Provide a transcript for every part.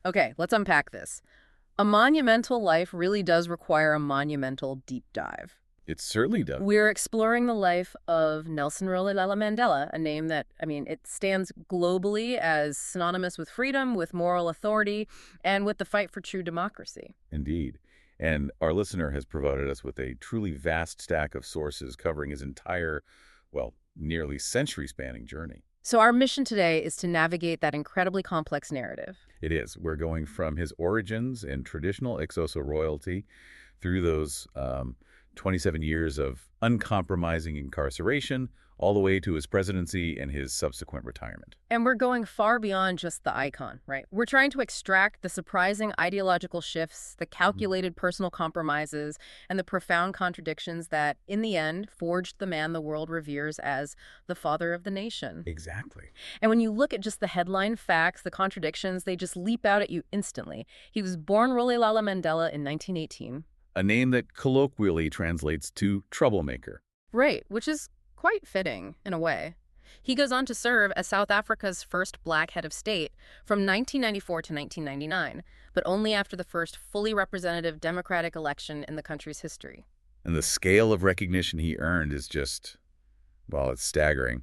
Okay, let's unpack this. A monumental life really does require a monumental deep dive. It certainly does. We're exploring the life of Nelson Mandela, a name that, it stands globally as synonymous with freedom, with moral authority, and with the fight for true democracy. Indeed. And our listener has provided us with a truly vast stack of sources covering his entire, well, nearly century-spanning journey. So our mission today is to navigate that incredibly complex narrative. It is. We're going from his origins in traditional Xhosa royalty through those 27 years of uncompromising incarceration, all the way to his presidency and his subsequent retirement. And we're going far beyond just the icon, right? We're trying to extract the surprising ideological shifts, the calculated personal compromises, and the profound contradictions that, in the end, forged the man the world reveres as the father of the nation. Exactly. And when you look at just the headline facts, the contradictions, they just leap out at you instantly. He was born Rolihlahla Mandela in 1918. A name that colloquially translates to troublemaker. Right, which is quite fitting, in a way. He goes on to serve as South Africa's first black head of state from 1994 to 1999, but only after the first fully representative democratic election in the country's history. And the scale of recognition he earned is just, well, it's staggering.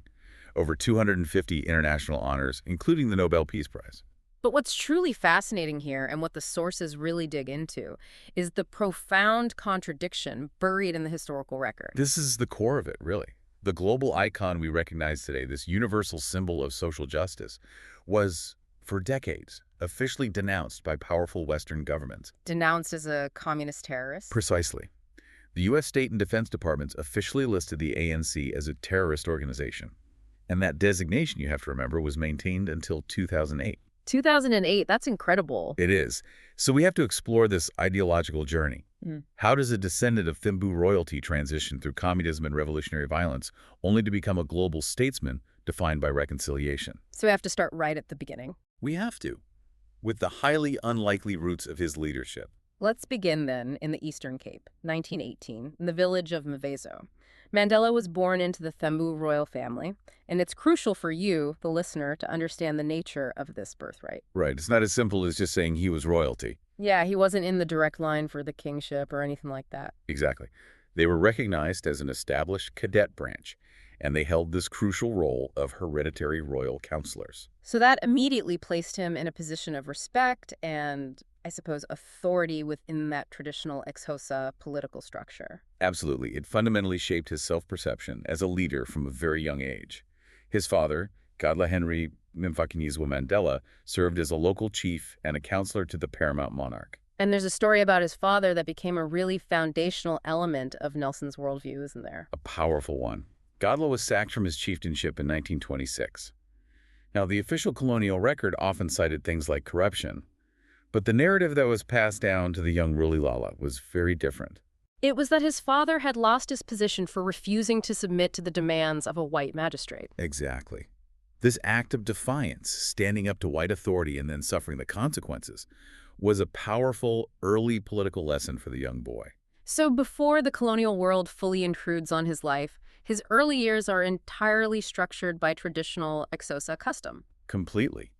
Over 250 international honors, including the Nobel Peace Prize. But what's truly fascinating here, and what the sources really dig into, is the profound contradiction buried in the historical record. This is the core of it, really. The global icon we recognize today, this universal symbol of social justice, was, for decades, officially denounced by powerful Western governments. Denounced as a communist terrorist? Precisely. The U.S. State and Defense Departments officially listed the ANC as a terrorist organization. And that designation, you have to remember, was maintained until 2008. 2008, that's incredible. It is. So we have to explore this ideological journey. How does a descendant of Thembu royalty transition through communism and revolutionary violence, only to become a global statesman defined by reconciliation? So we have to start right at the beginning. We have to, with the highly unlikely roots of his leadership. Let's begin, then, in the Eastern Cape, 1918, in the village of Mvezo. Mandela was born into the Thembu royal family, and it's crucial for you, the listener, to understand the nature of this birthright. Right. It's not as simple as just saying he was royalty. Yeah, he wasn't in the direct line for the kingship or anything like that. Exactly. They were recognized as an established cadet branch, and they held this crucial role of hereditary royal counselors. So that immediately placed him in a position of respect and, I suppose, authority within that traditional Xhosa political structure. Absolutely. It fundamentally shaped his self-perception as a leader from a very young age. His father, Godla Henry Mfakizwa Mandela, served as a local chief and a counselor to the paramount monarch. And there's a story about his father that became a really foundational element of Nelson's worldview, isn't there? A powerful one. Godla was sacked from his chieftainship in 1926. Now, the official colonial record often cited things like corruption, but the narrative that was passed down to the young Rolihlahla was very different. It was that his father had lost his position for refusing to submit to the demands of a white magistrate. Exactly. This act of defiance, standing up to white authority and then suffering the consequences, was a powerful early political lesson for the young boy. So before the colonial world fully intrudes on his life, his early years are entirely structured by traditional Xhosa custom. Completely.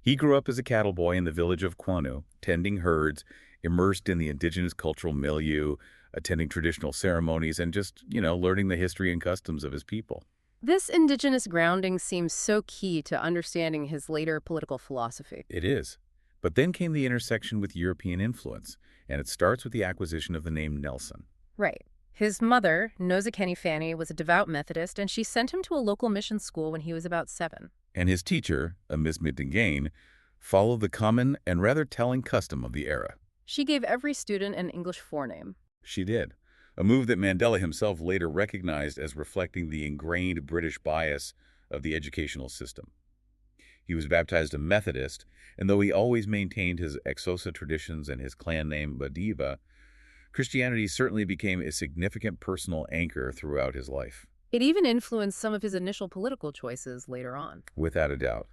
He grew up as a cattle boy in the village of Kwanu, tending herds, immersed in the indigenous cultural milieu, attending traditional ceremonies, and just, learning the history and customs of his people. This indigenous grounding seems so key to understanding his later political philosophy. It is. But then came the intersection with European influence, and it starts with the acquisition of the name Nelson. Right. His mother, Nozakeni Fanny, was a devout Methodist, and she sent him to a local mission school when he was about 7. And his teacher, a Miss Mittingane, followed the common and rather telling custom of the era. She gave every student an English forename. She did. A move that Mandela himself later recognized as reflecting the ingrained British bias of the educational system. He was baptized a Methodist, and though he always maintained his Xhosa traditions and his clan name Badiva, Christianity certainly became a significant personal anchor throughout his life. It even influenced some of his initial political choices later on. Without a doubt.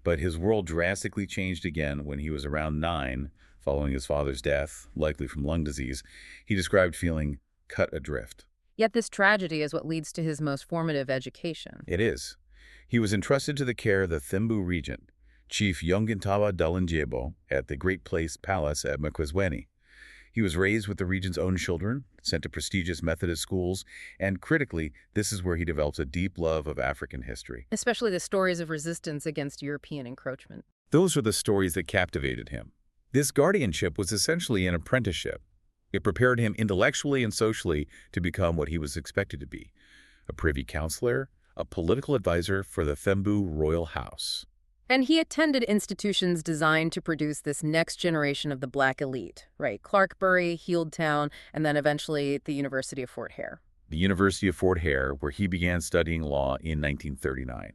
But his world drastically changed again when he was around 9, following his father's death, likely from lung disease. He described feeling cut adrift. Yet this tragedy is what leads to his most formative education. It is. He was entrusted to the care of the Thembu regent, Chief Yongintaba Dalinjebo at the Great Place Palace at Mkwesweni. He was raised with the region's own children, sent to prestigious Methodist schools, and critically, this is where he develops a deep love of African history. Especially the stories of resistance against European encroachment. Those are the stories that captivated him. This guardianship was essentially an apprenticeship. It prepared him intellectually and socially to become what he was expected to be, a privy councillor, a political advisor for the Thembu royal house. And he attended institutions designed to produce this next generation of the black elite, right? Clarkbury, Healdtown, and then eventually the University of Fort Hare. The University of Fort Hare, where he began studying law in 1939.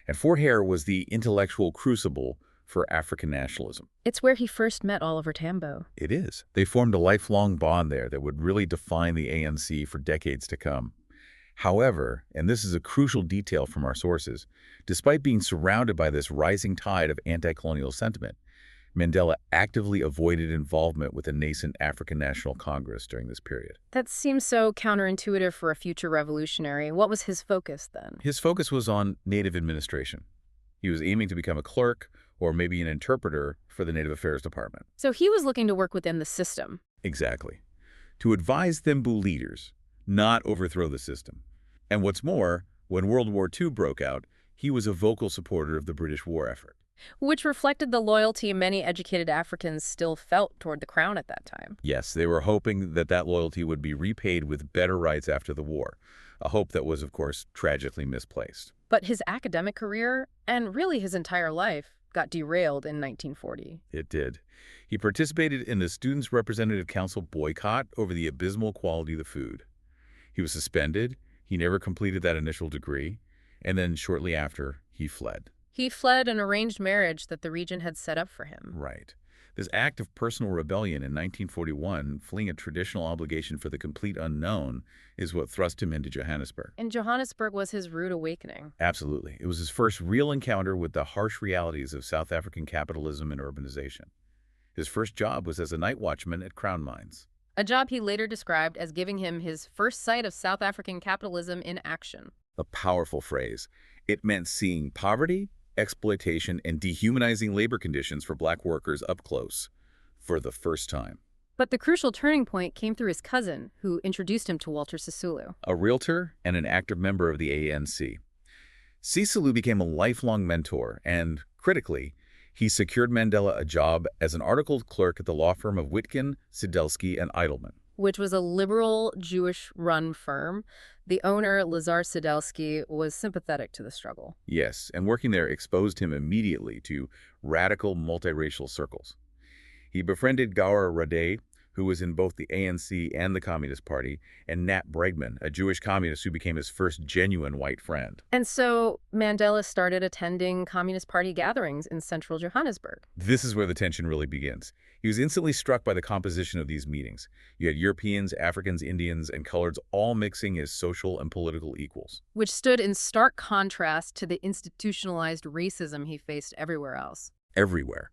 And Fort Hare was the intellectual crucible for African nationalism. It's where he first met Oliver Tambo. It is. They formed a lifelong bond there that would really define the ANC for decades to come. However, and this is a crucial detail from our sources, despite being surrounded by this rising tide of anti-colonial sentiment, Mandela actively avoided involvement with the nascent African National Congress during this period. That seems so counterintuitive for a future revolutionary. What was his focus then? His focus was on native administration. He was aiming to become a clerk or maybe an interpreter for the Native Affairs Department. So he was looking to work within the system. Exactly. To advise Thembu leaders, not overthrow the system. And what's more, when World War II broke out, he was a vocal supporter of the British war effort. Which reflected the loyalty many educated Africans still felt toward the crown at that time. Yes, they were hoping that that loyalty would be repaid with better rights after the war, a hope that was, of course, tragically misplaced. But his academic career, and really his entire life, got derailed in 1940. It did. He participated in the Students' Representative Council boycott over the abysmal quality of the food. He was suspended. He never completed that initial degree, and then shortly after, he fled. He fled an arranged marriage that the region had set up for him. Right. This act of personal rebellion in 1941, fleeing a traditional obligation for the complete unknown, is what thrust him into Johannesburg. And Johannesburg was his rude awakening. Absolutely. It was his first real encounter with the harsh realities of South African capitalism and urbanization. His first job was as a night watchman at Crown Mines. A job he later described as giving him his first sight of South African capitalism in action. A powerful phrase. It meant seeing poverty, exploitation, and dehumanizing labor conditions for black workers up close for the first time. But the crucial turning point came through his cousin, who introduced him to Walter Sisulu. A realtor and an active member of the ANC. Sisulu became a lifelong mentor and, critically, he secured Mandela a job as an articled clerk at the law firm of Witkin, Sidelsky, and Eidelman. Which was a liberal Jewish-run firm. The owner, Lazar Sidelsky, was sympathetic to the struggle. Yes, and working there exposed him immediately to radical multiracial circles. He befriended Gaur Radeh, who was in both the ANC and the Communist Party, and Nat Bregman, a Jewish communist who became his first genuine white friend. And so Mandela started attending Communist Party gatherings in central Johannesburg. This is where the tension really begins. He was instantly struck by the composition of these meetings. You had Europeans, Africans, Indians, and coloreds all mixing as social and political equals. Which stood in stark contrast to the institutionalized racism he faced everywhere else. Everywhere.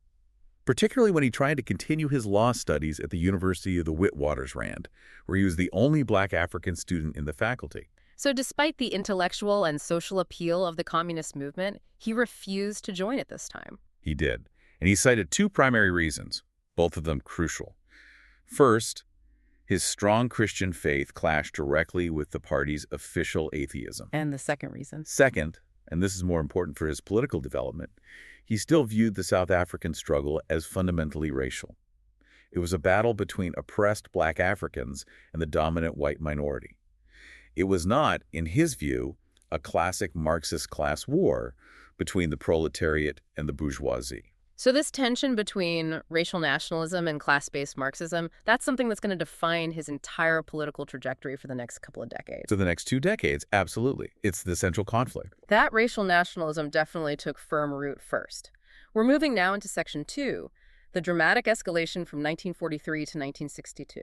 Particularly when he tried to continue his law studies at the University of the Witwatersrand, where he was the only black African student in the faculty. So despite the intellectual and social appeal of the communist movement, he refused to join it this time. He did, and he cited two primary reasons, both of them crucial. First, his strong Christian faith clashed directly with the party's official atheism. And the second reason? Second, and this is more important for his political development, he still viewed the South African struggle as fundamentally racial. It was a battle between oppressed black Africans and the dominant white minority. It was not, in his view, a classic Marxist class war between the proletariat and the bourgeoisie. So this tension between racial nationalism and class-based Marxism, that's something that's going to define his entire political trajectory for the next couple of decades. So the next 2 decades, absolutely. It's the central conflict. That racial nationalism definitely took firm root first. We're moving now into Section 2, the dramatic escalation from 1943 to 1962.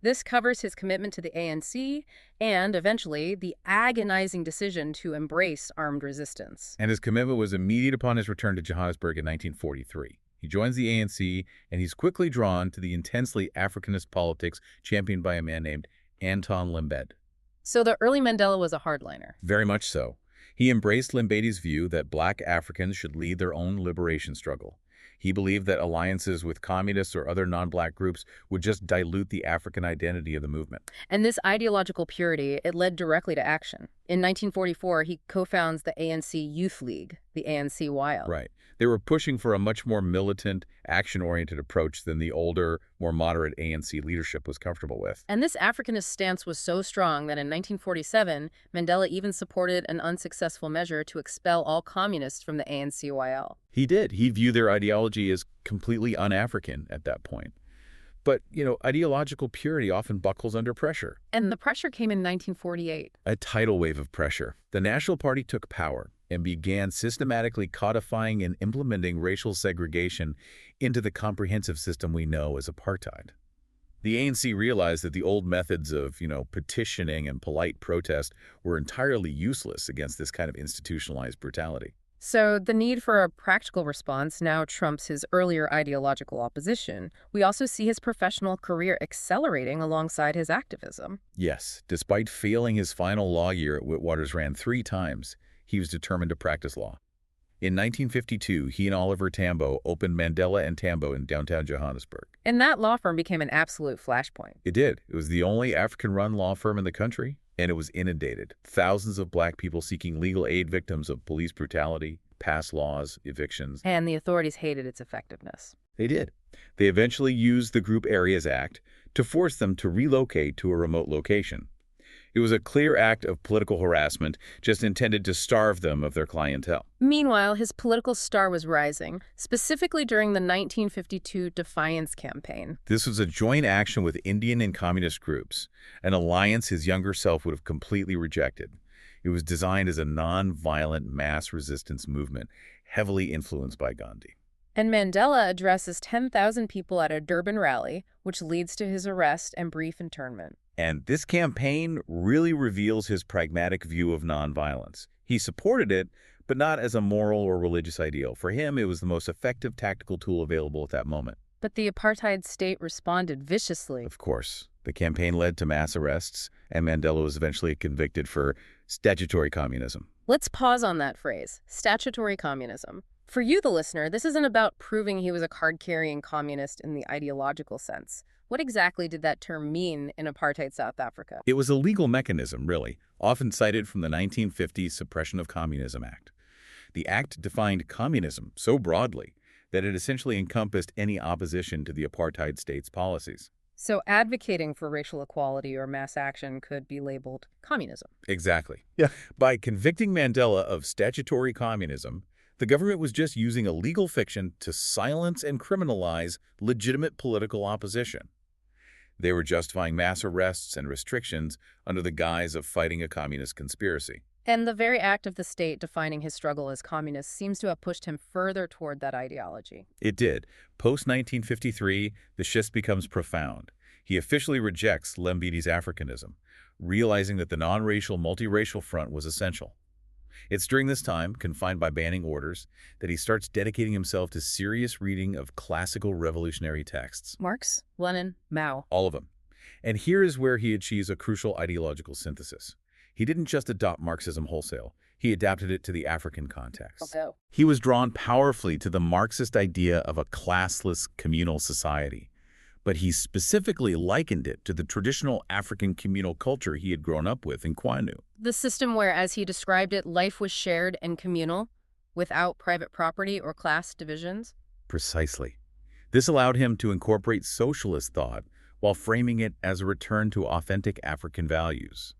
This covers his commitment to the ANC and, eventually, the agonizing decision to embrace armed resistance. And his commitment was immediate upon his return to Johannesburg in 1943. He joins the ANC, and he's quickly drawn to the intensely Africanist politics championed by a man named Anton Lembede. So the early Mandela was a hardliner. Very much so. He embraced Mbedi's view that black Africans should lead their own liberation struggle. He believed that alliances with communists or other non-black groups would just dilute the African identity of the movement. And this ideological purity, it led directly to action. In 1944, he co-founds the ANC Youth League, the ANCYL. Right. They were pushing for a much more militant, action-oriented approach than the older, more moderate ANC leadership was comfortable with. And this Africanist stance was so strong that in 1947, Mandela even supported an unsuccessful measure to expel all communists from the ANCYL. He did. He viewed their ideology as completely un-African at that point. But, ideological purity often buckles under pressure. And the pressure came in 1948. A tidal wave of pressure. The National Party took power and began systematically codifying and implementing racial segregation into the comprehensive system we know as apartheid. The ANC realized that the old methods of, petitioning and polite protest were entirely useless against this kind of institutionalized brutality. So the need for a practical response now trumps his earlier ideological opposition. We also see his professional career accelerating alongside his activism. Yes, despite failing his final law year at Witwatersrand 3 times, he was determined to practice law. In 1952, he and Oliver Tambo opened Mandela and Tambo in downtown Johannesburg. And that law firm became an absolute flashpoint. It did. It was the only African-run law firm in the country, and it was inundated. Thousands of black people seeking legal aid, victims of police brutality, passed laws, evictions. And the authorities hated its effectiveness. They did. They eventually used the Group Areas Act to force them to relocate to a remote location. It was a clear act of political harassment, just intended to starve them of their clientele. Meanwhile, his political star was rising, specifically during the 1952 Defiance Campaign. This was a joint action with Indian and communist groups, an alliance his younger self would have completely rejected. It was designed as a non-violent mass resistance movement, heavily influenced by Gandhi. And Mandela addresses 10,000 people at a Durban rally, which leads to his arrest and brief internment. And this campaign really reveals his pragmatic view of nonviolence. He supported it, but not as a moral or religious ideal. For him, it was the most effective tactical tool available at that moment. But the apartheid state responded viciously. Of course. The campaign led to mass arrests, and Mandela was eventually convicted for statutory communism. Let's pause on that phrase, statutory communism. For you, the listener, this isn't about proving he was a card-carrying communist in the ideological sense. What exactly did that term mean in apartheid South Africa? It was a legal mechanism, really, often cited from the 1950s Suppression of Communism Act. The act defined communism so broadly that it essentially encompassed any opposition to the apartheid state's policies. So advocating for racial equality or mass action could be labeled communism. Exactly. Yeah. By convicting Mandela of statutory communism, the government was just using a legal fiction to silence and criminalize legitimate political opposition. They were justifying mass arrests and restrictions under the guise of fighting a communist conspiracy. And the very act of the state defining his struggle as communist seems to have pushed him further toward that ideology. It did. Post-1953, the shift becomes profound. He officially rejects Mbedi's Africanism, realizing that the non-racial, multiracial front was essential. It's during this time, confined by banning orders, that he starts dedicating himself to serious reading of classical revolutionary texts. Marx, Lenin, Mao. All of them. And here is where he achieves a crucial ideological synthesis. He didn't just adopt Marxism wholesale. He adapted it to the African context. Okay. He was drawn powerfully to the Marxist idea of a classless communal society, but he specifically likened it to the traditional African communal culture he had grown up with in Kwanu. The system where, as he described it, life was shared and communal, without private property or class divisions. Precisely. This allowed him to incorporate socialist thought while framing it as a return to authentic African values.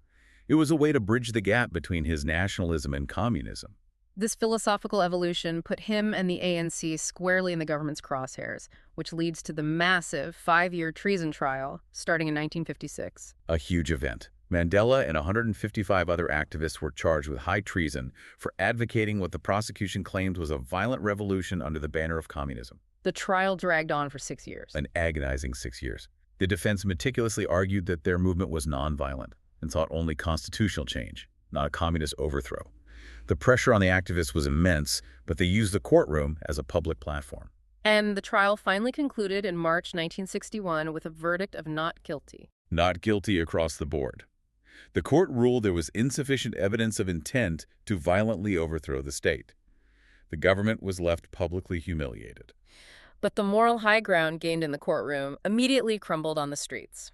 It was a way to bridge the gap between his nationalism and communism. This philosophical evolution put him and the ANC squarely in the government's crosshairs, which leads to the massive 5-year treason trial starting in 1956. A huge event. Mandela and 155 other activists were charged with high treason for advocating what the prosecution claimed was a violent revolution under the banner of communism. The trial dragged on for 6 years. An agonizing 6 years. The defense meticulously argued that their movement was nonviolent and sought only constitutional change, not a communist overthrow. The pressure on the activists was immense, but they used the courtroom as a public platform. And the trial finally concluded in March 1961 with a verdict of not guilty. Not guilty across the board. The court ruled there was insufficient evidence of intent to violently overthrow the state. The government was left publicly humiliated. But the moral high ground gained in the courtroom immediately crumbled on the streets.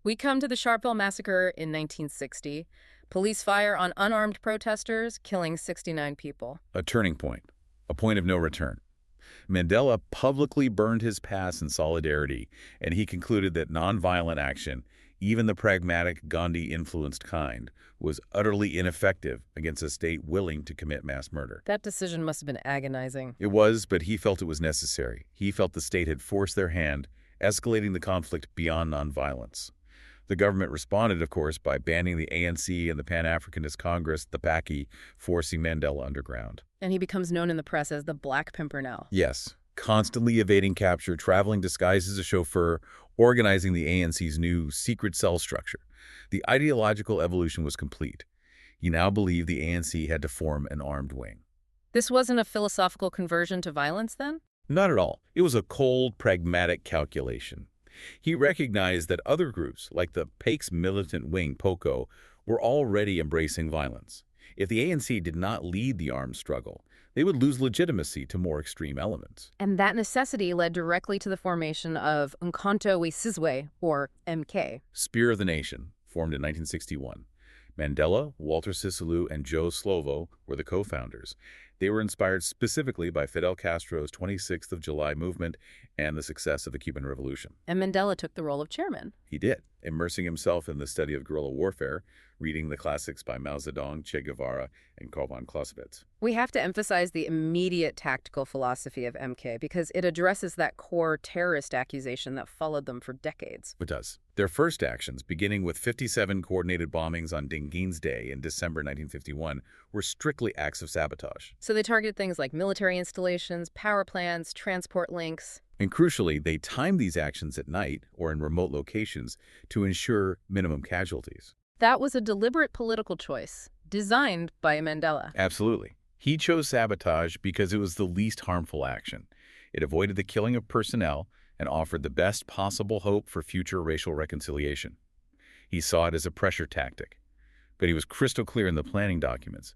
We come to the Sharpeville Massacre in 1960. Police fire on unarmed protesters, killing 69 people. A turning point, a point of no return. Mandela publicly burned his past in solidarity, and he concluded that nonviolent action, even the pragmatic, Gandhi-influenced kind, was utterly ineffective against a state willing to commit mass murder. That decision must have been agonizing. It was, but he felt it was necessary. He felt the state had forced their hand, escalating the conflict beyond nonviolence. The government responded, of course, by banning the ANC and the Pan-Africanist Congress, the PACI, forcing Mandela underground. And he becomes known in the press as the Black Pimpernel. Yes, constantly evading capture, traveling disguised as a chauffeur, organizing the ANC's new secret cell structure. The ideological evolution was complete. He now believed the ANC had to form an armed wing. This wasn't a philosophical conversion to violence, then? Not at all. It was a cold, pragmatic calculation. He recognized that other groups, like the PAC's militant wing, POCO, were already embracing violence. If the ANC did not lead the armed struggle, they would lose legitimacy to more extreme elements. And that necessity led directly to the formation of Umkhonto we Sizwe, or MK. Spear of the Nation, formed in 1961. Mandela, Walter Sisulu, and Joe Slovo were the co-founders. They were inspired specifically by Fidel Castro's 26th of July movement and the success of the Cuban Revolution. And Mandela took the role of chairman. He did, immersing himself in the study of guerrilla warfare, reading the classics by Mao Zedong, Che Guevara, and Karl von Clausewitz. We have to emphasize the immediate tactical philosophy of MK because it addresses that core terrorist accusation that followed them for decades. It does. Their first actions, beginning with 57 coordinated bombings on Dingine's Day in December 1951, were strictly acts of sabotage. So they targeted things like military installations, power plants, transport links. And crucially, they timed these actions at night or in remote locations to ensure minimum casualties. That was a deliberate political choice, designed by Mandela. Absolutely. He chose sabotage because it was the least harmful action. It avoided the killing of personnel and offered the best possible hope for future racial reconciliation. He saw it as a pressure tactic, but he was crystal clear in the planning documents.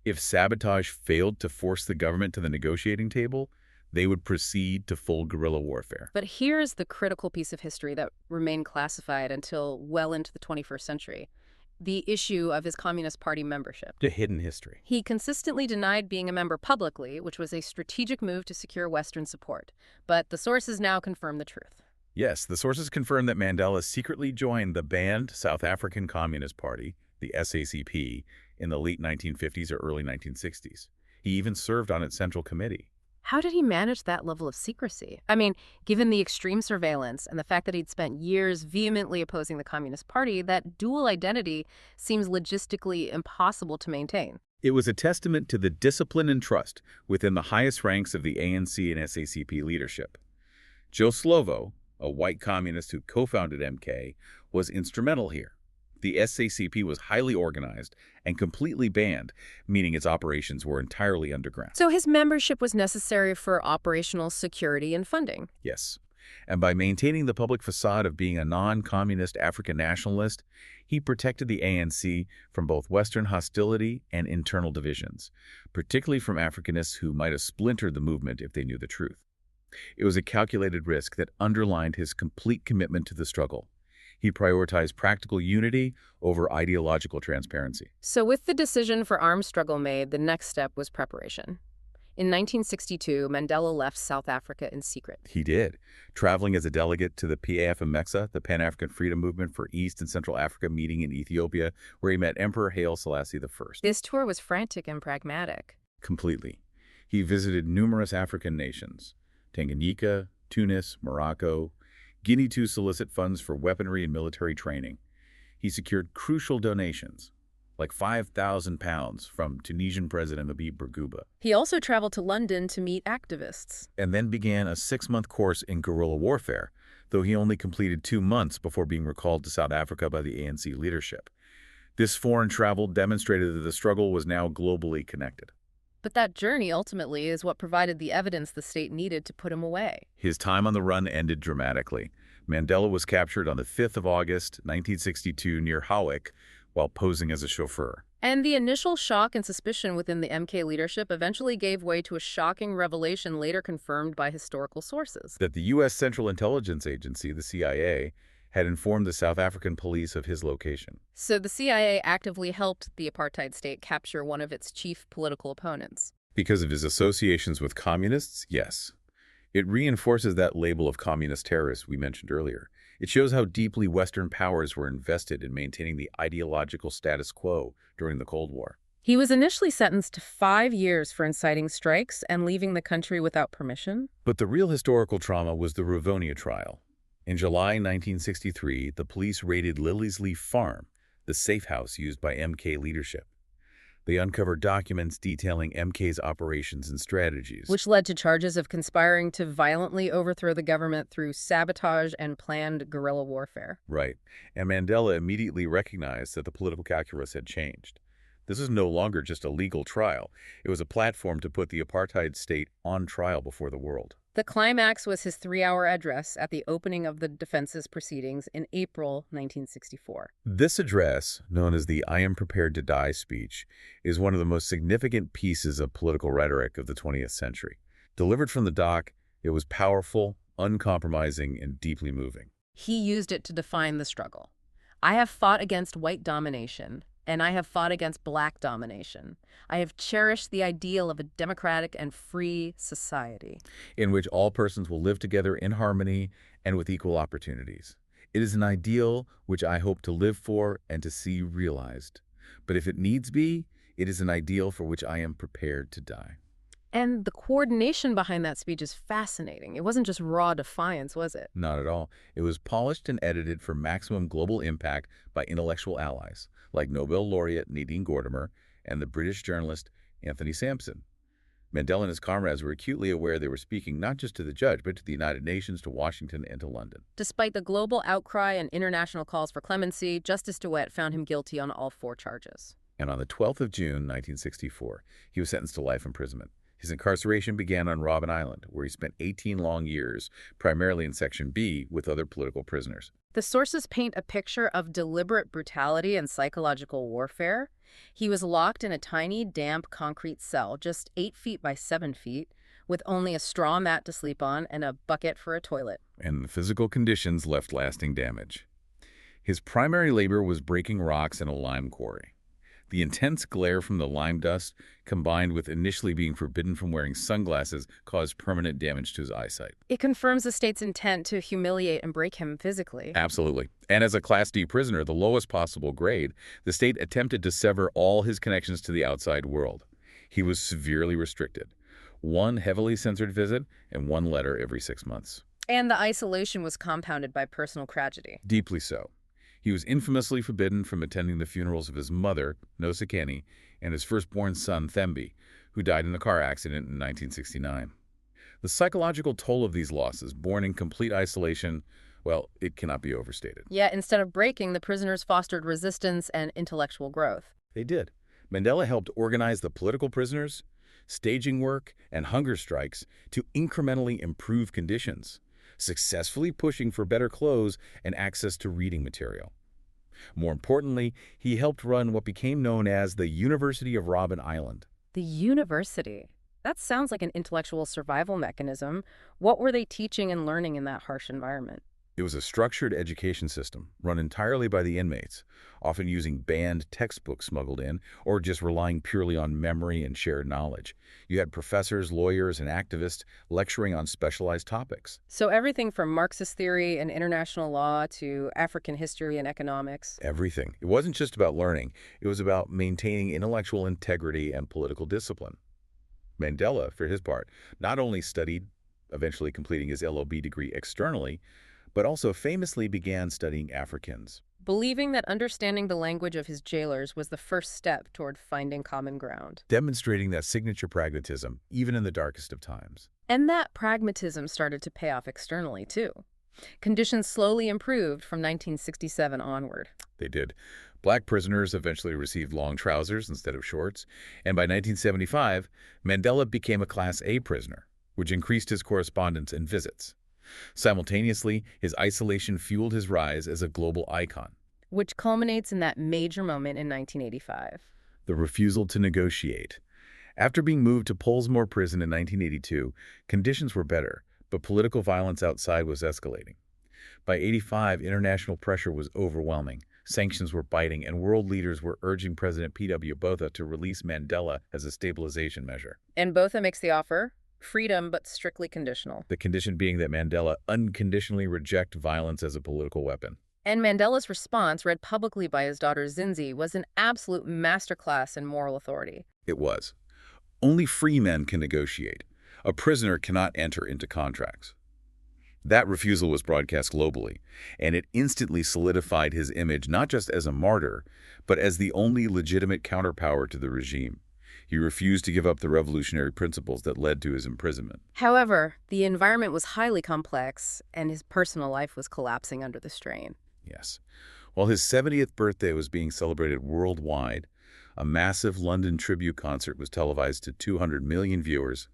If sabotage failed to force the government to the negotiating table, they would proceed to full guerrilla warfare. But here's the critical piece of history that remained classified until well into the 21st century. The issue of his Communist Party membership. A hidden history. He consistently denied being a member publicly, which was a strategic move to secure Western support. But the sources now confirm the truth. Yes, the sources confirm that Mandela secretly joined the banned South African Communist Party, the SACP, in the late 1950s or early 1960s. He even served on its central committee. How did he manage that level of secrecy? I mean, given the extreme surveillance and the fact that he'd spent years vehemently opposing the Communist Party, that dual identity seems logistically impossible to maintain. It was a testament to the discipline and trust within the highest ranks of the ANC and SACP leadership. Joe Slovo, a white communist who co-founded MK, was instrumental here. The SACP was highly organized and completely banned, meaning its operations were entirely underground. So his membership was necessary for operational security and funding. Yes. And by maintaining the public facade of being a non-communist African nationalist, he protected the ANC from both Western hostility and internal divisions, particularly from Africanists who might have splintered the movement if they knew the truth. It was a calculated risk that underlined his complete commitment to the struggle. He prioritized practical unity over ideological transparency. So with the decision for armed struggle made, the next step was preparation. In 1962, Mandela left South Africa in secret. He did, traveling as a delegate to the PAF-MEXA, the Pan-African Freedom Movement for East and Central Africa meeting in Ethiopia, where he met Emperor Haile Selassie I. This tour was frantic and pragmatic. Completely. He visited numerous African nations, Tanganyika, Tunis, Morocco, Guinea to solicit funds for weaponry and military training. He secured crucial donations, like £5,000 from Tunisian President Habib Bourguiba. He also traveled to London to meet activists. And then began a 6-month course in guerrilla warfare, though he only completed 2 months before being recalled to South Africa by the ANC leadership. This foreign travel demonstrated that the struggle was now globally connected. But that journey ultimately is what provided the evidence the state needed to put him away. His time on the run ended dramatically. Mandela was captured on the 5th of August, 1962, near Howick, while posing as a chauffeur. And the initial shock and suspicion within the MK leadership eventually gave way to a shocking revelation later confirmed by historical sources. That the U.S. Central Intelligence Agency, the CIA, had informed the South African police of his location. So the CIA actively helped the apartheid state capture one of its chief political opponents. Because of his associations with communists? Yes. It reinforces that label of communist terrorist we mentioned earlier. It shows how deeply Western powers were invested in maintaining the ideological status quo during the Cold War. He was initially sentenced to 5 years for inciting strikes and leaving the country without permission. But the real historical trauma was the Rivonia trial. In July 1963, the police raided Lily's Leaf Farm, the safe house used by MK leadership. They uncovered documents detailing MK's operations and strategies, Which led to charges of conspiring to violently overthrow the government through sabotage and planned guerrilla warfare. Right. And Mandela immediately recognized that the political calculus had changed. This was no longer just a legal trial. It was a platform to put the apartheid state on trial before the world. The climax was his 3-hour address at the opening of the defense's proceedings in April 1964. This address, known as the I Am Prepared to Die speech, is one of the most significant pieces of political rhetoric of the 20th century. Delivered from the dock, it was powerful, uncompromising, and deeply moving. He used it to define the struggle. I have fought against white domination, and I have fought against black domination. I have cherished the ideal of a democratic and free society, In which all persons will live together in harmony and with equal opportunities. It is an ideal which I hope to live for and to see realized. But if it needs be, it is an ideal for which I am prepared to die. And the coordination behind that speech is fascinating. It wasn't just raw defiance, was it? Not at all. It was polished and edited for maximum global impact by intellectual allies, like Nobel laureate Nadine Gordimer and the British journalist Anthony Sampson. Mandela and his comrades were acutely aware they were speaking not just to the judge, but to the United Nations, to Washington, and to London. Despite the global outcry and international calls for clemency, Justice DeWitt found him guilty on all 4 charges. And on the 12th of June, 1964, he was sentenced to life imprisonment. His incarceration began on Robben Island, where he spent 18 long years, primarily in Section B, with other political prisoners. The sources paint a picture of deliberate brutality and psychological warfare. He was locked in a tiny, damp concrete cell, just 8 feet by 7 feet, with only a straw mat to sleep on and a bucket for a toilet. And the physical conditions left lasting damage. His primary labor was breaking rocks in a lime quarry. The intense glare from the lime dust, combined with initially being forbidden from wearing sunglasses, caused permanent damage to his eyesight. It confirms the state's intent to humiliate and break him physically. Absolutely. And as a Class D prisoner, the lowest possible grade, the state attempted to sever all his connections to the outside world. He was severely restricted. 1 heavily censored visit and 1 letter every 6 months. And the isolation was compounded by personal tragedy. Deeply so. He was infamously forbidden from attending the funerals of his mother, Nosekeni, and his firstborn son, Thembu, who died in a car accident in 1969. The psychological toll of these losses, born in complete isolation, well, it cannot be overstated. Yet, instead of breaking, the prisoners fostered resistance and intellectual growth. They did. Mandela helped organize the political prisoners, staging work, and hunger strikes to incrementally improve conditions, successfully pushing for better clothes and access to reading material. More importantly, he helped run what became known as the University of Robben Island. The university. That sounds like an intellectual survival mechanism. What were they teaching and learning in that harsh environment? It was a structured education system run entirely by the inmates, often using banned textbooks smuggled in or just relying purely on memory and shared knowledge. You had professors, lawyers, and activists lecturing on specialized topics. So everything from Marxist theory and international law to African history and economics. Everything. It wasn't just about learning. It was about maintaining intellectual integrity and political discipline. Mandela, for his part, not only studied, eventually completing his LLB degree externally, but also famously began studying Africans. Believing that understanding the language of his jailers was the first step toward finding common ground. Demonstrating that signature pragmatism, even in the darkest of times. And that pragmatism started to pay off externally, too. Conditions slowly improved from 1967 onward. They did. Black prisoners eventually received long trousers instead of shorts, and by 1975, Mandela became a Class A prisoner, which increased his correspondence and visits. Simultaneously, his isolation fueled his rise as a global icon. which culminates in that major moment in 1985. The refusal to negotiate. After being moved to Pollsmoor Prison in 1982, conditions were better, but political violence outside was escalating. By 85, international pressure was overwhelming. Sanctions were biting, and world leaders were urging President P.W. Botha to release Mandela as a stabilization measure. And Botha makes the offer, freedom but strictly conditional. The condition being that Mandela unconditionally reject violence as a political weapon. And Mandela's response, read publicly by his daughter Zinzi, was an absolute masterclass in moral authority. It was. Only free men can negotiate. A prisoner cannot enter into contracts. That refusal was broadcast globally, and it instantly solidified his image not just as a martyr, but as the only legitimate counterpower to the regime. He refused to give up the revolutionary principles that led to his imprisonment. However, the environment was highly complex, and his personal life was collapsing under the strain. Yes. While his 70th birthday was being celebrated worldwide, a massive London tribute concert was televised to 200 million viewers.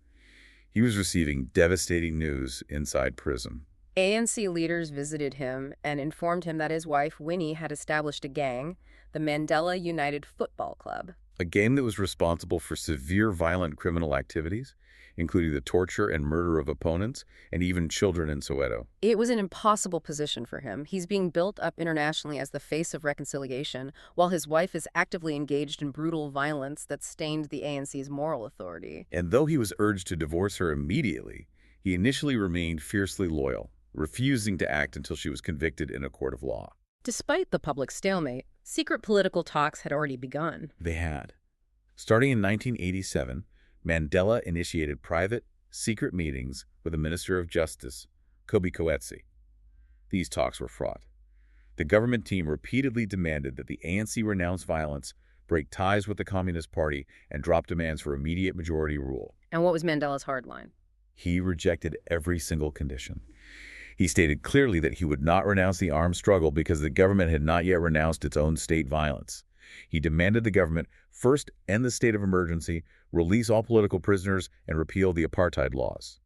He was receiving devastating news inside prison. ANC leaders visited him and informed him that his wife, Winnie, had established a gang, the Mandela United Football Club. A game that was responsible for severe violent criminal activities, including the torture and murder of opponents, and even children in Soweto. It was an impossible position for him. He's being built up internationally as the face of reconciliation, while his wife is actively engaged in brutal violence that stained the ANC's moral authority. And though he was urged to divorce her immediately, he initially remained fiercely loyal, refusing to act until she was convicted in a court of law. Despite the public stalemate, secret political talks had already begun. They had. Starting in 1987, Mandela initiated private, secret meetings with the Minister of Justice, Kobe Coetsee. These talks were fraught. The government team repeatedly demanded that the ANC renounce violence, break ties with the Communist Party, and drop demands for immediate majority rule. And what was Mandela's hard line? He rejected every single condition. He stated clearly that he would not renounce the armed struggle because the government had not yet renounced its own state violence. He demanded the government first end the state of emergency, release all political prisoners, and repeal the apartheid laws.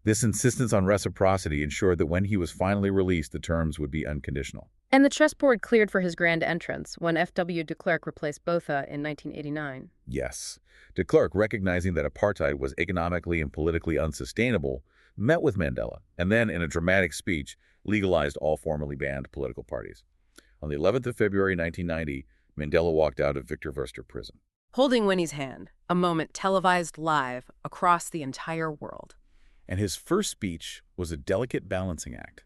This insistence on reciprocity ensured that when he was finally released, the terms would be unconditional. And the chessboard cleared for his grand entrance when F.W. de Klerk replaced Botha in 1989. Yes. De Klerk, recognizing that apartheid was economically and politically unsustainable, met with Mandela, and then, in a dramatic speech, legalized all formerly banned political parties. On the 11th of February 1990, Mandela walked out of Victor Verster prison. Holding Winnie's hand, a moment televised live across the entire world. And his first speech was a delicate balancing act.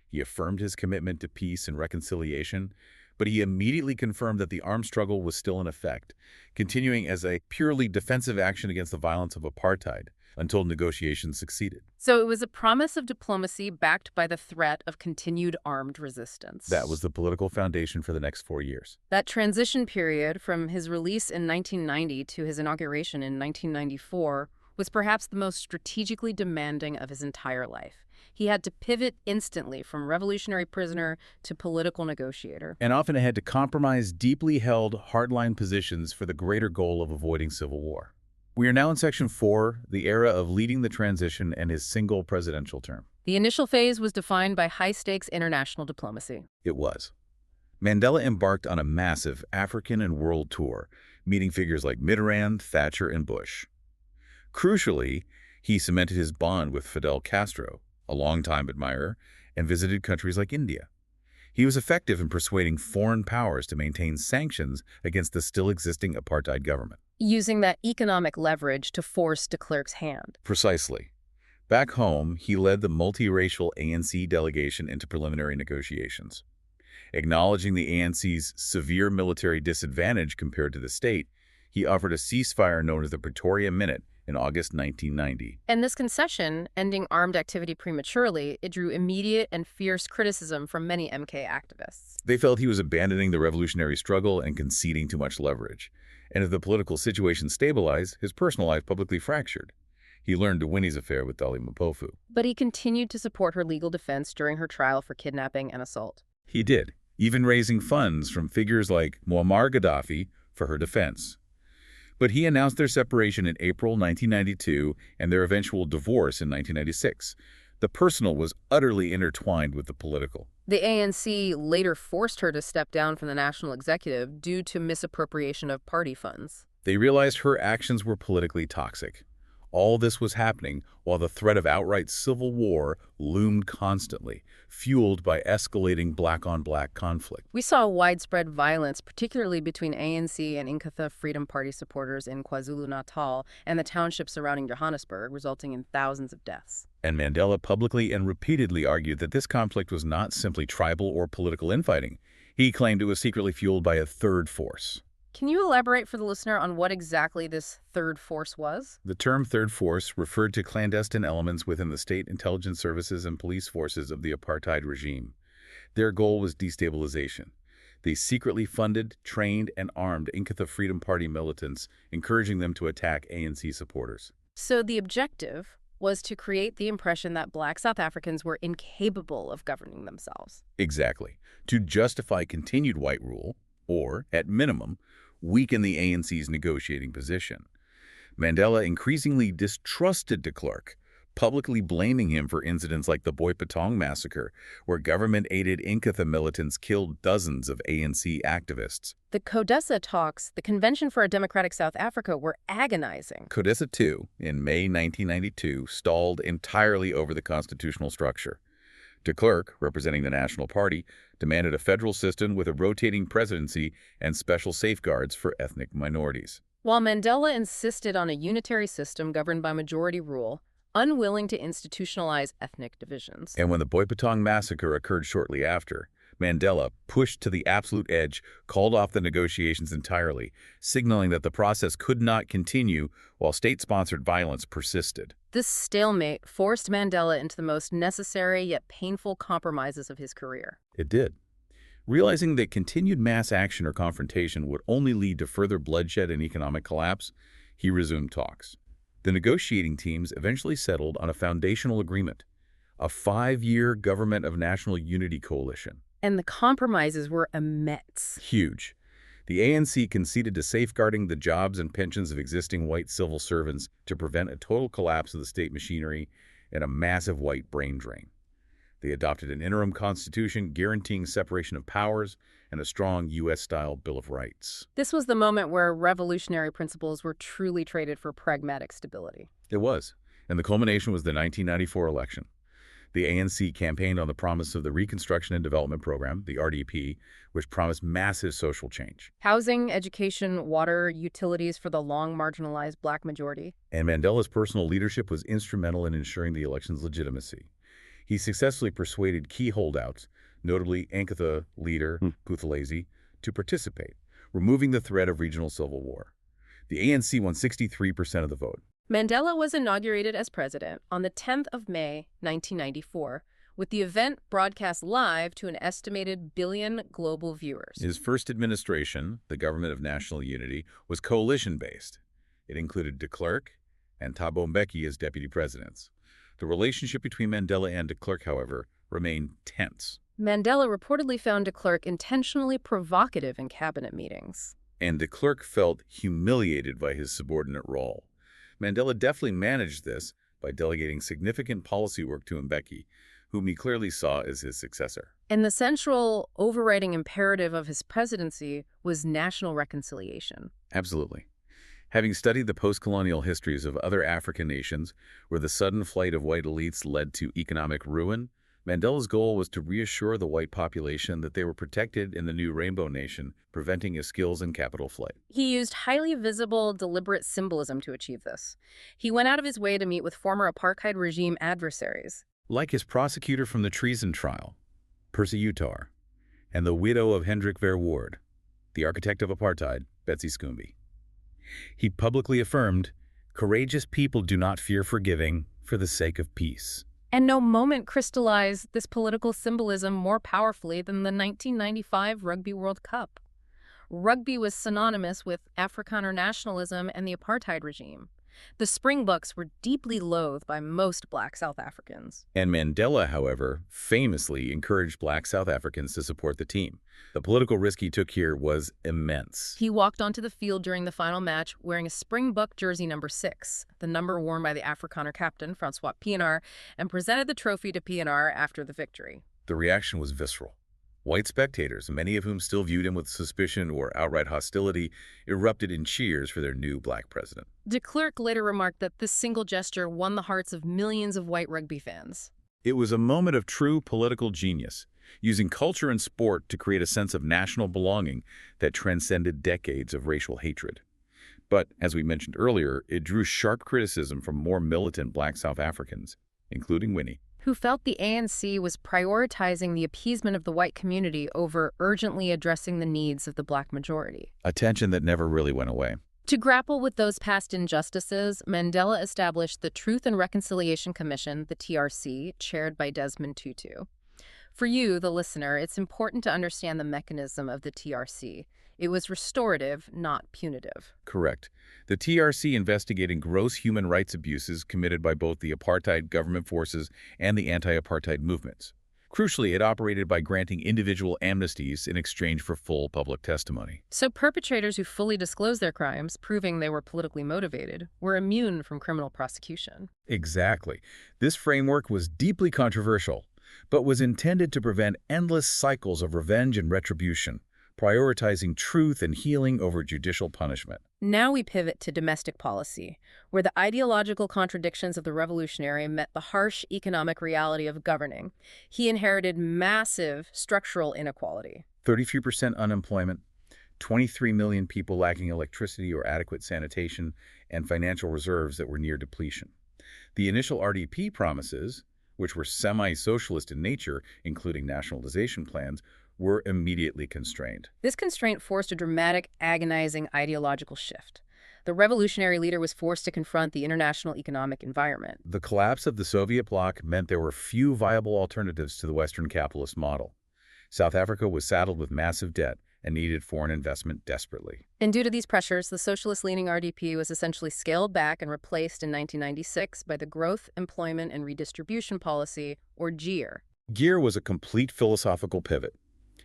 He affirmed his commitment to peace and reconciliation, but he immediately confirmed that the armed struggle was still in effect, continuing as a purely defensive action against the violence of apartheid until negotiations succeeded. So it was a promise of diplomacy backed by the threat of continued armed resistance. That was the political foundation for the next 4 years. That transition period from his release in 1990 to his inauguration in 1994 was perhaps the most strategically demanding of his entire life. He had to pivot instantly from revolutionary prisoner to political negotiator. And often had to compromise deeply held, hardline positions for the greater goal of avoiding civil war. We are now in Section 4, the era of leading the transition and his single presidential term. The initial phase was defined by high-stakes international diplomacy. It was. Mandela embarked on a massive African and world tour, meeting figures like Mitterrand, Thatcher, and Bush. Crucially, he cemented his bond with Fidel Castro, a longtime admirer, and visited countries like India. He was effective in persuading foreign powers to maintain sanctions against the still existing apartheid government. Using that economic leverage to force de Klerk's hand. Precisely. Back home, he led the multiracial ANC delegation into preliminary negotiations. Acknowledging the ANC's severe military disadvantage compared to the state, he offered a ceasefire known as the Pretoria Minute in August 1990. And this concession, ending armed activity prematurely, it drew immediate and fierce criticism from many MK activists. They felt he was abandoning the revolutionary struggle and conceding too much leverage. And as the political situation stabilized, his personal life publicly fractured. He learned to Winnie's affair with Dali Mpofu. But he continued to support her legal defense during her trial for kidnapping and assault. He did, even raising funds from figures like Muammar Gaddafi for her defense. But he announced their separation in April 1992 and their eventual divorce in 1996. The personal was utterly intertwined with the political. The ANC later forced her to step down from the national executive due to misappropriation of party funds. They realized her actions were politically toxic. All this was happening while the threat of outright civil war loomed constantly, fueled by escalating black-on-black conflict. We saw widespread violence, particularly between ANC and Inkatha Freedom Party supporters in KwaZulu-Natal and the townships surrounding Johannesburg, resulting in thousands of deaths. And Mandela publicly and repeatedly argued that this conflict was not simply tribal or political infighting. He claimed it was secretly fueled by a third force. Can you elaborate for the listener on what exactly this third force was? The term third force referred to clandestine elements within the state intelligence services and police forces of the apartheid regime. Their goal was destabilization. They secretly funded, trained, and armed Inkatha Freedom Party militants, encouraging them to attack ANC supporters. So the objective was to create the impression that Black South Africans were incapable of governing themselves. Exactly. To justify continued white rule, or, at minimum, weaken the ANC's negotiating position. Mandela increasingly distrusted de Klerk, publicly blaming him for incidents like the Boipatong massacre, where government-aided Inkatha militants killed dozens of ANC activists. The CODESA talks, the Convention for a Democratic South Africa, were agonizing. CODESA II, in May 1992, stalled entirely over the constitutional structure. De Klerk, representing the National Party, demanded a federal system with a rotating presidency and special safeguards for ethnic minorities. While Mandela insisted on a unitary system governed by majority rule, unwilling to institutionalize ethnic divisions. And when the Boipatong massacre occurred shortly after, Mandela, pushed to the absolute edge, called off the negotiations entirely, signaling that the process could not continue while state-sponsored violence persisted. This stalemate forced Mandela into the most necessary yet painful compromises of his career. It did. Realizing that continued mass action or confrontation would only lead to further bloodshed and economic collapse, he resumed talks. The negotiating teams eventually settled on a foundational agreement, a 5-year Government of National Unity coalition. And the compromises were immense. Huge. The ANC conceded to safeguarding the jobs and pensions of existing white civil servants to prevent a total collapse of the state machinery and a massive white brain drain. They adopted an interim constitution guaranteeing separation of powers and a strong U.S.-style Bill of Rights. This was the moment where revolutionary principles were truly traded for pragmatic stability. It was, and the culmination was the 1994 election. The ANC campaigned on the promise of the Reconstruction and Development Program, the RDP, which promised massive social change. Housing, education, water, utilities for the long marginalized Black majority. And Mandela's personal leadership was instrumental in ensuring the election's legitimacy. He successfully persuaded key holdouts, notably Inkatha leader Buthelezi, to participate, removing the threat of regional civil war. The ANC won 63% of the vote. Mandela was inaugurated as president on the 10th of May, 1994, with the event broadcast live to an estimated billion global viewers. His first administration, the Government of National Unity, was coalition-based. It included de Klerk and Thabo Mbeki as deputy presidents. The relationship between Mandela and de Klerk, however, remained tense. Mandela reportedly found de Klerk intentionally provocative in cabinet meetings. And de Klerk felt humiliated by his subordinate role. Mandela deftly managed this by delegating significant policy work to Mbeki, whom he clearly saw as his successor. And the central overriding imperative of his presidency was national reconciliation. Absolutely. Having studied the post-colonial histories of other African nations where the sudden flight of white elites led to economic ruin, Mandela's goal was to reassure the white population that they were protected in the new Rainbow Nation, preventing a skills and capital flight. He used highly visible, deliberate symbolism to achieve this. He went out of his way to meet with former apartheid regime adversaries. Like his prosecutor from the treason trial, Percy Uttar, and the widow of Hendrik Verwoerd, the architect of apartheid, Betsy Schoonby. He publicly affirmed, "Courageous people do not fear forgiving for the sake of peace." And no moment crystallized this political symbolism more powerfully than the 1995 Rugby World Cup. Rugby was synonymous with Afrikaner nationalism and the apartheid regime. The Springboks were deeply loathed by most black South Africans. And Mandela, however, famously encouraged black South Africans to support the team. The political risk he took here was immense. He walked onto the field during the final match wearing a Springbok jersey number 6, the number worn by the Afrikaner captain, Francois Pienaar, and presented the trophy to Pienaar after the victory. The reaction was visceral. White spectators, many of whom still viewed him with suspicion or outright hostility, erupted in cheers for their new black president. De Klerk later remarked that this single gesture won the hearts of millions of white rugby fans. It was a moment of true political genius, using culture and sport to create a sense of national belonging that transcended decades of racial hatred. But, as we mentioned earlier, it drew sharp criticism from more militant black South Africans, including Winnie, who felt the ANC was prioritizing the appeasement of the white community over urgently addressing the needs of the black majority. a tension that never really went away. To grapple with those past injustices, Mandela established the Truth and Reconciliation Commission, the TRC, chaired by Desmond Tutu. For you, the listener, it's important to understand the mechanism of the TRC. It was restorative, not punitive. Correct. The TRC investigating gross human rights abuses committed by both the apartheid government forces and the anti-apartheid movements. Crucially, it operated by granting individual amnesties in exchange for full public testimony. So perpetrators who fully disclosed their crimes, proving they were politically motivated, were immune from criminal prosecution. Exactly. This framework was deeply controversial, but was intended to prevent endless cycles of revenge and retribution, prioritizing truth and healing over judicial punishment. Now we pivot to domestic policy, where the ideological contradictions of the revolutionary met the harsh economic reality of governing. He inherited massive structural inequality. 33% unemployment, 23 million people lacking electricity or adequate sanitation, and financial reserves that were near depletion. The initial RDP promises, which were semi-socialist in nature, including nationalization plans, were immediately constrained. This constraint forced a dramatic, agonizing ideological shift. The revolutionary leader was forced to confront the international economic environment. The collapse of the Soviet bloc meant there were few viable alternatives to the Western capitalist model. South Africa was saddled with massive debt and needed foreign investment desperately. And due to these pressures, the socialist-leaning RDP was essentially scaled back and replaced in 1996 by the Growth, Employment, and Redistribution Policy, or GEAR. GEAR was a complete philosophical pivot.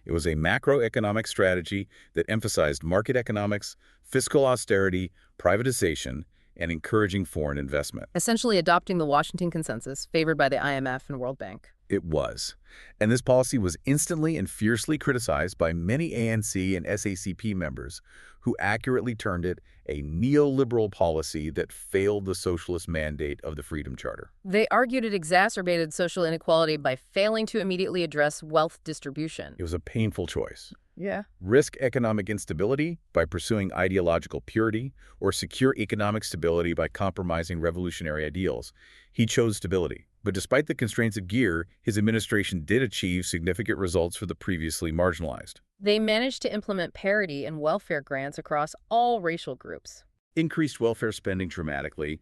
It was a macroeconomic strategy that emphasized market economics, fiscal austerity, privatization, and encouraging foreign investment. Essentially adopting the Washington Consensus, favored by the IMF and World Bank. It was. And this policy was instantly and fiercely criticized by many ANC and SACP members who accurately termed it a neoliberal policy that failed the socialist mandate of the Freedom Charter. They argued it exacerbated social inequality by failing to immediately address wealth distribution. It was a painful choice. Yeah. Risk economic instability by pursuing ideological purity, or secure economic stability by compromising revolutionary ideals. He chose stability. But despite the constraints of GEAR, his administration did achieve significant results for the previously marginalized. They managed to implement parity and welfare grants across all racial groups. Increased welfare spending dramatically,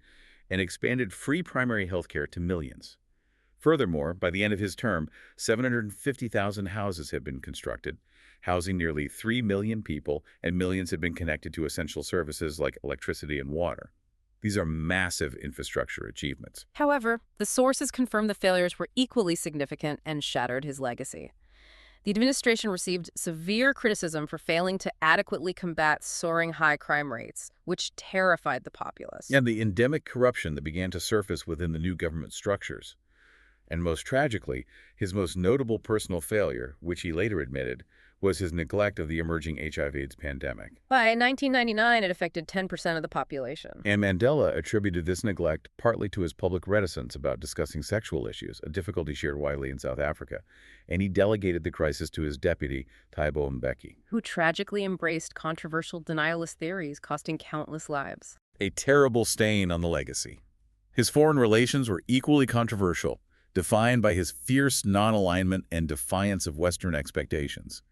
and expanded free primary health care to millions. Furthermore, by the end of his term, 750,000 houses had been constructed, housing nearly 3 million people, and millions had been connected to essential services like electricity and water. These are massive infrastructure achievements. However, the sources confirmed the failures were equally significant and shattered his legacy. The administration received severe criticism for failing to adequately combat soaring high crime rates, which terrified the populace. And the endemic corruption that began to surface within the new government structures. And most tragically, his most notable personal failure, which he later admitted, was his neglect of the emerging HIV/AIDS pandemic. By 1999, it affected 10% of the population. And Mandela attributed this neglect partly to his public reticence about discussing sexual issues, a difficulty shared widely in South Africa, and he delegated the crisis to his deputy, Thabo Mbeki, who tragically embraced controversial denialist theories, costing countless lives. A terrible stain on the legacy. His foreign relations were equally controversial, defined by his fierce non-alignment and defiance of Western expectations.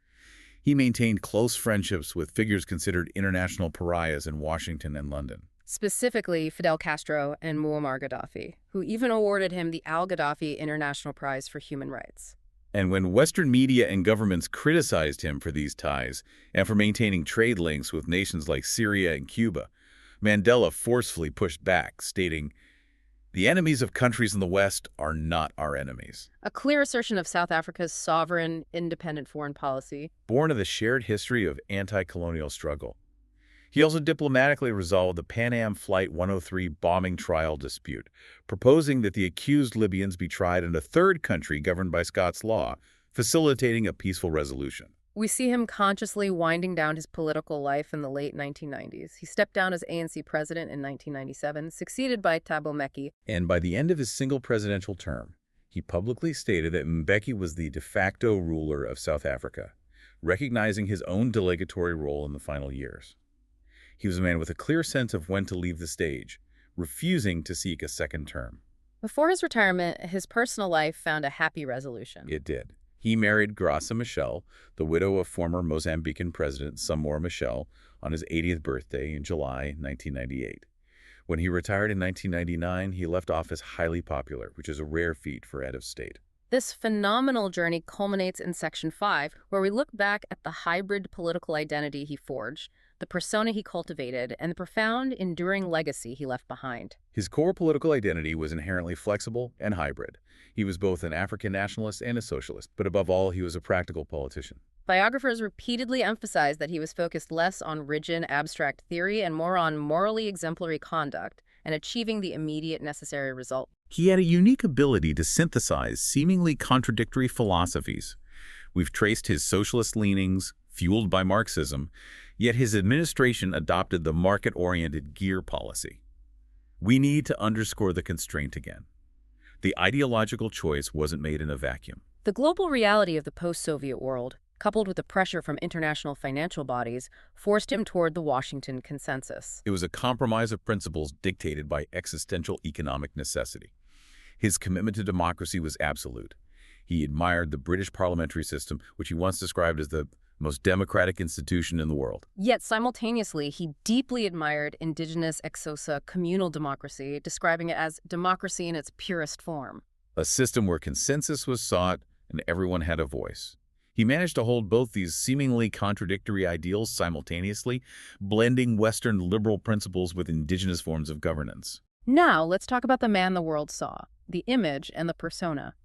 He maintained close friendships with figures considered international pariahs in Washington and London. Specifically, Fidel Castro and Muammar Gaddafi, who even awarded him the Al-Gaddafi International Prize for Human Rights. And when Western media and governments criticized him for these ties and for maintaining trade links with nations like Syria and Cuba, Mandela forcefully pushed back, stating, "The enemies of countries in the West are not our enemies." A clear assertion of South Africa's sovereign, independent foreign policy. Born of the shared history of anti-colonial struggle. He also diplomatically resolved the Pan Am Flight 103 bombing trial dispute, proposing that the accused Libyans be tried in a third country governed by Scots law, facilitating a peaceful resolution. We see him consciously winding down his political life in the late 1990s. He stepped down as ANC president in 1997, succeeded by Thabo Mbeki. And by the end of his single presidential term, he publicly stated that Mbeki was the de facto ruler of South Africa, recognizing his own delegatory role in the final years. He was a man with a clear sense of when to leave the stage, refusing to seek a second term. Before his retirement, his personal life found a happy resolution. It did. He married Graça Machel, the widow of former Mozambican President Samora Machel, on his 80th birthday in July 1998. When he retired in 1999, he left office highly popular, which is a rare feat for head of state. This phenomenal journey culminates in Section 5, where we look back at the hybrid political identity he forged, the persona he cultivated, and the profound, enduring legacy he left behind. His core political identity was inherently flexible and hybrid. He was both an African nationalist and a socialist, but above all, he was a practical politician. Biographers repeatedly emphasized that he was focused less on rigid, abstract theory and more on morally exemplary conduct and achieving the immediate necessary result. He had a unique ability to synthesize seemingly contradictory philosophies. We've traced his socialist leanings, fueled by Marxism, yet his administration adopted the market-oriented gear policy. We need to underscore the constraint again. The ideological choice wasn't made in a vacuum. The global reality of the post-Soviet world, coupled with the pressure from international financial bodies, forced him toward the Washington Consensus. It was a compromise of principles dictated by existential economic necessity. His commitment to democracy was absolute. He admired the British parliamentary system, which he once described as the most democratic institution in the world. Yet simultaneously, he deeply admired indigenous exosa communal democracy, describing it as democracy in its purest form. A system where consensus was sought and everyone had a voice. He managed to hold both these seemingly contradictory ideals simultaneously, blending Western liberal principles with indigenous forms of governance. Now, let's talk about the man the world saw, the image and the persona.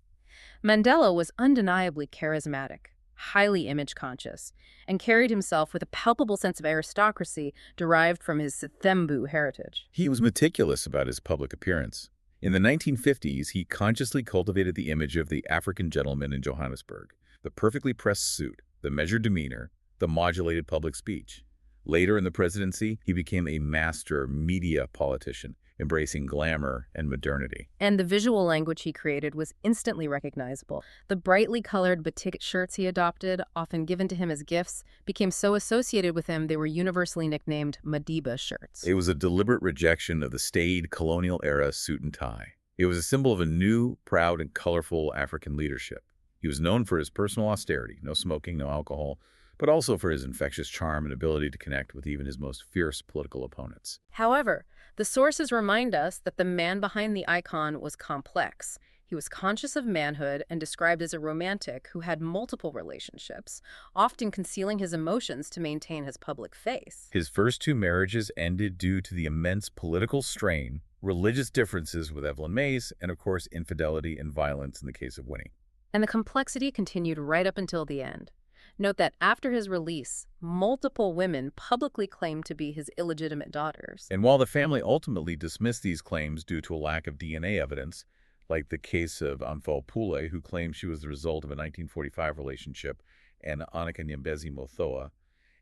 Mandela was undeniably charismatic, highly image-conscious, and carried himself with a palpable sense of aristocracy derived from his Thembu heritage. He was meticulous about his public appearance. In the 1950s, he consciously cultivated the image of the African gentleman in Johannesburg, the perfectly pressed suit, the measured demeanor, the modulated public speech. Later in the presidency, he became a master media politician, embracing glamour and modernity. And the visual language he created was instantly recognizable. The brightly colored batik shirts he adopted, often given to him as gifts, became so associated with him they were universally nicknamed Madiba shirts. It was a deliberate rejection of the staid colonial-era suit and tie. It was a symbol of a new, proud, and colorful African leadership. He was known for his personal austerity, no smoking, no alcohol, but also for his infectious charm and ability to connect with even his most fierce political opponents. However, the sources remind us that the man behind the icon was complex. He was conscious of manhood and described as a romantic who had multiple relationships, often concealing his emotions to maintain his public face. His first two marriages ended due to the immense political strain, religious differences with Evelyn Mays, and of course infidelity and violence in the case of Winnie. And the complexity continued right up until the end. Note that after his release, multiple women publicly claimed to be his illegitimate daughters. And while the family ultimately dismissed these claims due to a lack of DNA evidence, like the case of Amfo Pule, who claimed she was the result of a 1945 relationship, and Annika Nyembezi Mothoa,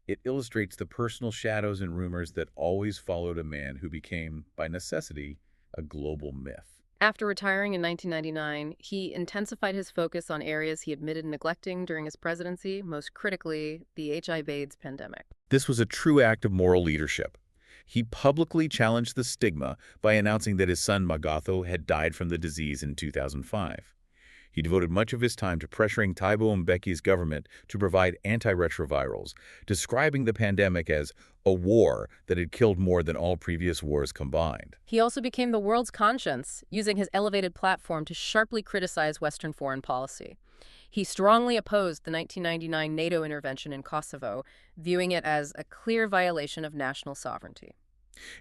it illustrates the personal shadows and rumors that always followed a man who became, by necessity, a global myth. After retiring in 1999, he intensified his focus on areas he admitted neglecting during his presidency, most critically, the HIV/AIDS pandemic. This was a true act of moral leadership. He publicly challenged the stigma by announcing that his son Magatho had died from the disease in 2005. He devoted much of his time to pressuring Thabo Mbeki's government to provide antiretrovirals, describing the pandemic as a war that had killed more than all previous wars combined. He also became the world's conscience, using his elevated platform to sharply criticize Western foreign policy. He strongly opposed the 1999 NATO intervention in Kosovo, viewing it as a clear violation of national sovereignty.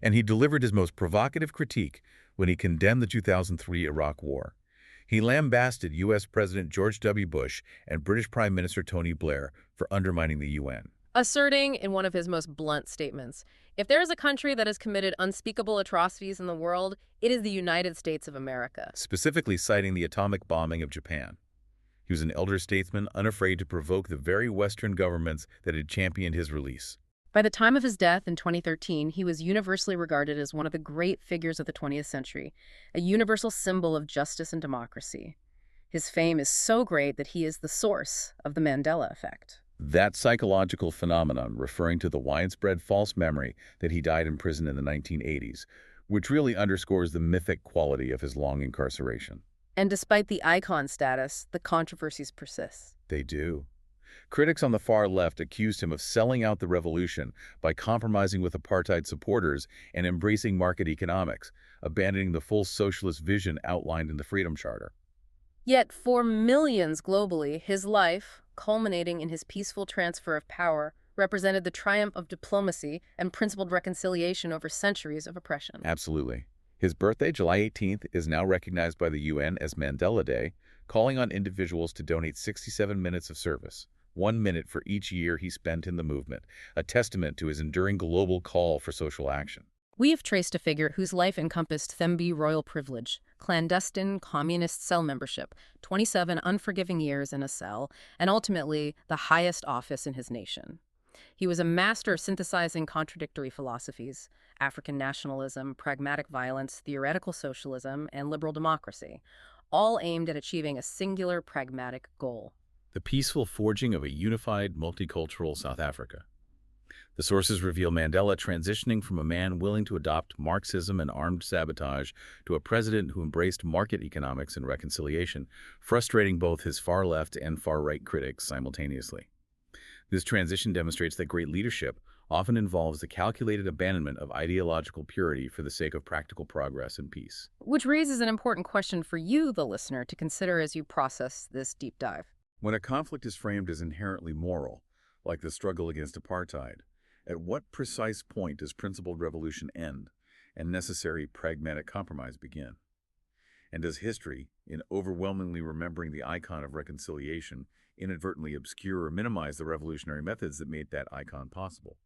And he delivered his most provocative critique when he condemned the 2003 Iraq War. He lambasted U.S. President George W. Bush and British Prime Minister Tony Blair for undermining the UN. Asserting in one of his most blunt statements, if there is a country that has committed unspeakable atrocities in the world, it is the United States of America. Specifically citing the atomic bombing of Japan. He was an elder statesman unafraid to provoke the very Western governments that had championed his release. By the time of his death in 2013, he was universally regarded as one of the great figures of the 20th century, a universal symbol of justice and democracy. His fame is so great that he is the source of the Mandela effect. That psychological phenomenon referring to the widespread false memory that he died in prison in the 1980s, which really underscores the mythic quality of his long incarceration. And despite the icon status, the controversies persist. They do. Critics on the far left accused him of selling out the revolution by compromising with apartheid supporters and embracing market economics, abandoning the full socialist vision outlined in the Freedom Charter. Yet for millions globally, his life, culminating in his peaceful transfer of power, represented the triumph of diplomacy and principled reconciliation over centuries of oppression. Absolutely. His birthday, July 18th, is now recognized by the UN as Mandela Day, calling on individuals to donate 67 minutes of service, 1 minute for each year he spent in the movement, a testament to his enduring global call for social action. We have traced a figure whose life encompassed Thembu royal privilege, clandestine communist cell membership, 27 unforgiving years in a cell, and ultimately the highest office in his nation. He was a master of synthesizing contradictory philosophies: African nationalism, pragmatic violence, theoretical socialism, and liberal democracy, all aimed at achieving a singular pragmatic goal: The peaceful forging of a unified, multicultural South Africa. The sources reveal Mandela transitioning from a man willing to adopt Marxism and armed sabotage to a president who embraced market economics and reconciliation, frustrating both his far-left and far-right critics simultaneously. This transition demonstrates that great leadership often involves the calculated abandonment of ideological purity for the sake of practical progress and peace. Which raises an important question for you, the listener, to consider as you process this deep dive. When a conflict is framed as inherently moral, like the struggle against apartheid, at what precise point does principled revolution end and necessary pragmatic compromise begin? And does history, in overwhelmingly remembering the icon of reconciliation, inadvertently obscure or minimize the revolutionary methods that made that icon possible?